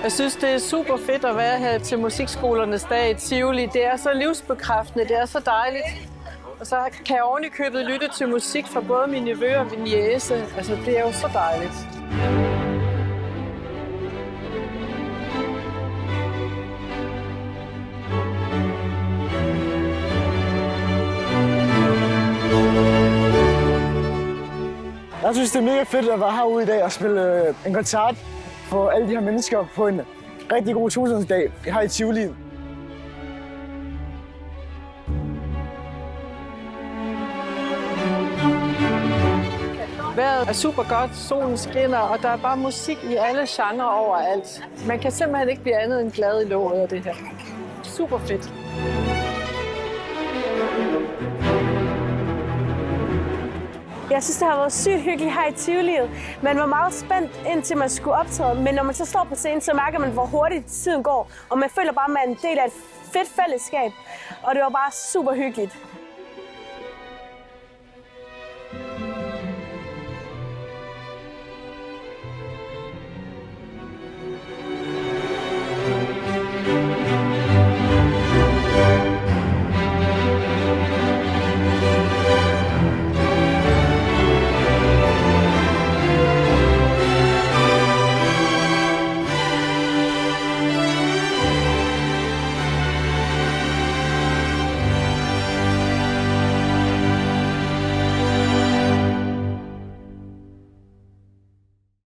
Jeg synes, det er super fedt at være her til Musikskolernes Dag i Tivoli. Det er så livsbekræftende, det er så dejligt. Og så kan jeg oven i købet lytte til musik fra både min nevø og min niece. Altså, det er jo så dejligt. Jeg synes, det er mega fedt at være herude i dag og spille en koncert for alle de her mennesker på en rigtig god tusindsdag her i Tivoli. Vejret er super godt, solen skinner, og der er bare musik i alle genrer overalt. Man kan simpelthen ikke blive andet end glad i låget af det her. Super fedt. Jeg synes, det har været sygt hyggeligt her i Tivoli. Man var meget spændt, indtil man skulle optræde, men når man så står på scenen, så mærker man, hvor hurtigt tiden går, og man føler bare, at man er en del af et fedt fællesskab, og det var bare super hyggeligt.